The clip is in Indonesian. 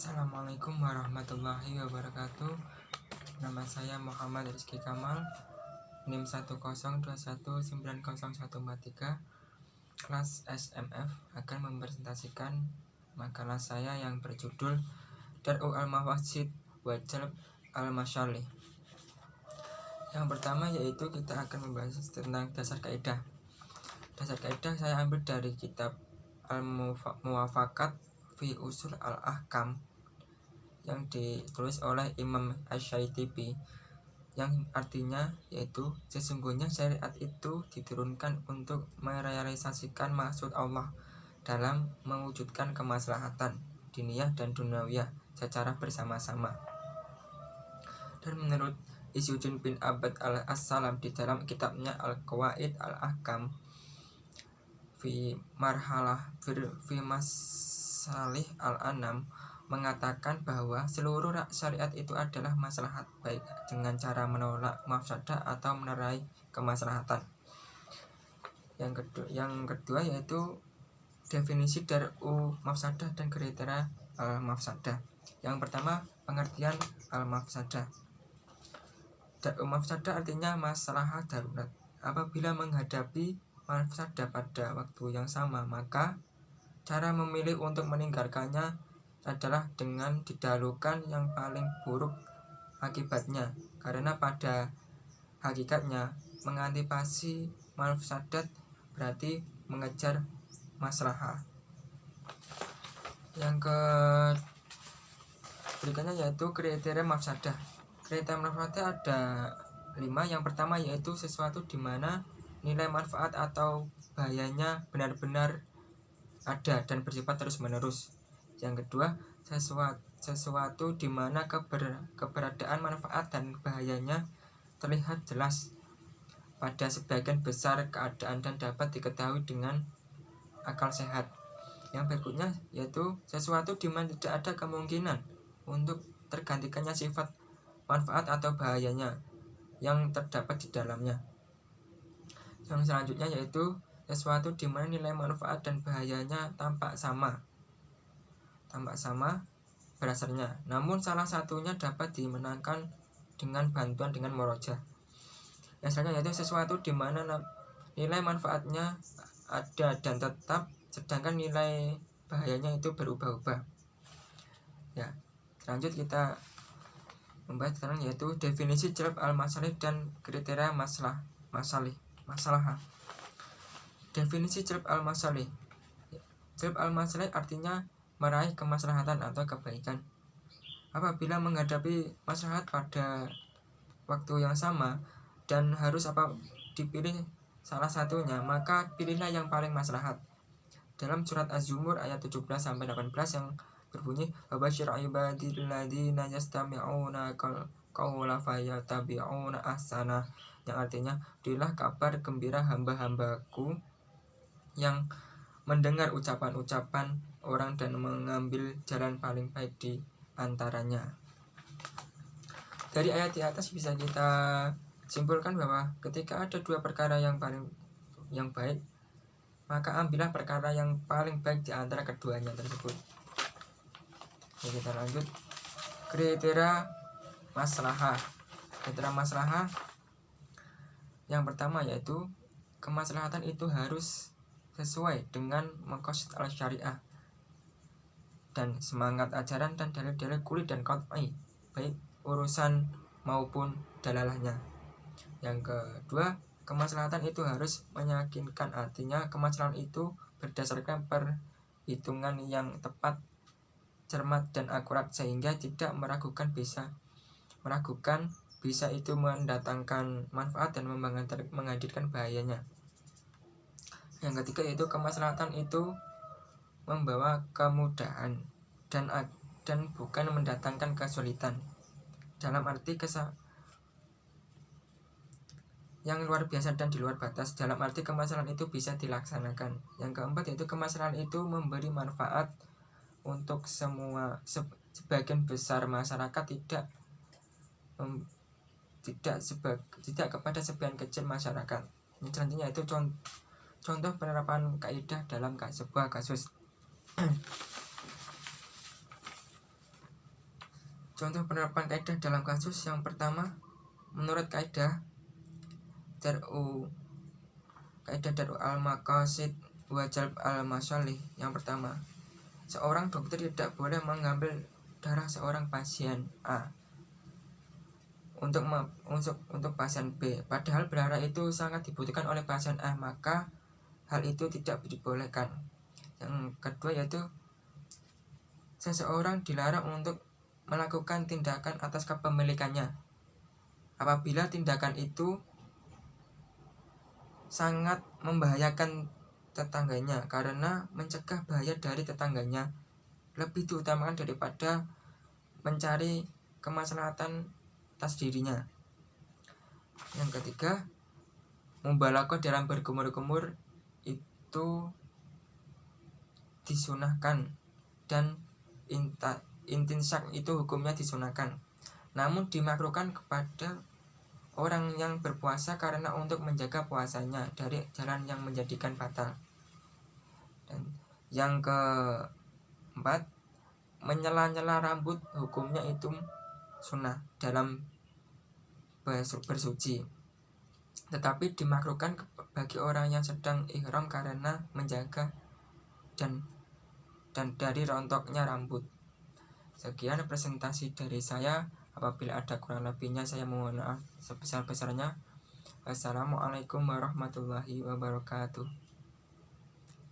Assalamualaikum warahmatullahi wabarakatuh. Nama saya Muhammad Rizky Kamal, NIM 102190143, kelas SMF, akan mempresentasikan makalah saya yang berjudul Dar'u al-Mafazid wa Jalb al-Masyalih. Yang pertama yaitu kita akan membahas tentang dasar kaidah. Dasar kaidah saya ambil dari kitab Al-Muwafaqat fi Usul al-Ahkam yang ditulis oleh Imam Asy-Syaitibi, yang artinya yaitu sesungguhnya syariat itu diturunkan untuk merealisasikan maksud Allah dalam mewujudkan kemaslahatan diniyah dan dunyawiyah secara bersama-sama. Dan menurut Izzuddin bin Abad al-Assalam di dalam kitabnya Al-Qawaid al-Ahkam fi Masalih al-Anam, mengatakan bahwa seluruh syariat itu adalah maslahat, baik dengan cara menolak mafsadah atau menerai kemaslahatan. Yang kedua yaitu definisi dar'u mafsadah dan kriteria al-mafsadah. Yang pertama, pengertian al-mafsadah. Dar'u mafsadah artinya masalah darurat. Apabila menghadapi mafsadah pada waktu yang sama, maka cara memilih untuk meninggalkannya adalah dengan didahulukan yang paling buruk akibatnya, karena pada hakikatnya mengantisipasi mafsadat berarti mengejar maslahah. Yang berikutnya yaitu kriteria mafsadah. Kriteria mafsadah ada 5. Yang pertama yaitu sesuatu di mana nilai manfaat atau bahayanya benar-benar ada dan bersifat terus-menerus. Yang kedua, sesuatu di mana keberadaan manfaat dan bahayanya terlihat jelas pada sebagian besar keadaan dan dapat diketahui dengan akal sehat. Yang berikutnya yaitu sesuatu di mana tidak ada kemungkinan untuk tergantikannya sifat manfaat atau bahayanya yang terdapat di dalamnya. Yang selanjutnya yaitu sesuatu di mana nilai manfaat dan bahayanya tampak sama berdasarnya, namun salah satunya dapat dimenangkan dengan bantuan dengan murojah. Yang selanjutnya yaitu sesuatu di mana nilai manfaatnya ada dan tetap, sedangkan nilai bahayanya itu berubah-ubah. Ya, selanjut kita membahas tentang yaitu definisi jalb al-masalih dan kriteria masalah. Definisi jalb al-masalih. Jalb al-masalih artinya meraih kemaslahatan atau kebaikan. Apabila menghadapi maslahat pada waktu yang sama dan harus dipilih salah satunya, maka pilihlah yang paling maslahat. Dalam surat Az-Zumur ayat 17-18 yang berbunyi, "Wabasyir ibadil ladzina yastami'una qawla fayattabi'una ahsana," yang artinya, berilah kabar gembira hamba-hambaku yang mendengar ucapan-ucapan orang dan mengambil jalan paling baik di antaranya. Dari ayat di atas bisa kita simpulkan bahwa ketika ada dua perkara yang baik, maka ambillah perkara yang paling baik di antara keduanya tersebut. Jadi kita lanjut. Kriteria maslahah. Kriteria maslahah yang pertama yaitu kemaslahatan itu harus sesuai dengan maqasid al-syariah dan semangat ajaran dan dalil-dalil quli dan qat'i, baik urusan maupun dalalahnya. Yang kedua, kemaslahatan itu harus meyakinkan, artinya kemaslahatan itu berdasarkan perhitungan yang tepat, cermat dan akurat sehingga tidak meragukan bisa itu mendatangkan manfaat dan menghadirkan bahayanya. Yang ketiga yaitu kemaslahatan itu membawa kemudahan dan bukan mendatangkan kesulitan, dalam arti yang luar biasa dan di luar batas, dalam arti kemaslahatan itu bisa dilaksanakan. Yang keempat yaitu kemaslahatan itu memberi manfaat untuk sebagian besar masyarakat, tidak kepada sebagian kecil masyarakat. Yang selanjutnya itu contoh penerapan kaidah dalam sebuah kasus. Contoh penerapan kaidah dalam kasus yang pertama, menurut kaidah dar'u al-maqasid wa jalb al-masalih. Yang pertama, seorang dokter tidak boleh mengambil darah seorang pasien A untuk pasien B, padahal darah itu sangat dibutuhkan oleh pasien A, maka hal itu tidak dibolehkan. Yang kedua yaitu seseorang dilarang untuk melakukan tindakan atas kepemilikannya apabila tindakan itu sangat membahayakan tetangganya, karena mencegah bahaya dari tetangganya lebih diutamakan daripada mencari kemaslahatan atas dirinya. Yang ketiga, mubalaghah dalam berkumur-kumur itu disunahkan, dan intinsak itu hukumnya disunahkan, namun dimakruhkan kepada orang yang berpuasa karena untuk menjaga puasanya dari jalan yang menjadikan batal. Dan yang keempat, menyela-nyela rambut hukumnya itu sunnah dalam bersuci, tetapi dimakruhkan bagi orang yang sedang ihram karena menjaga dan dari rontoknya rambut. Sekian presentasi dari saya. Apabila ada kurang lebihnya saya mohon maaf sebesar-besarnya. Wassalamualaikum warahmatullahi wabarakatuh.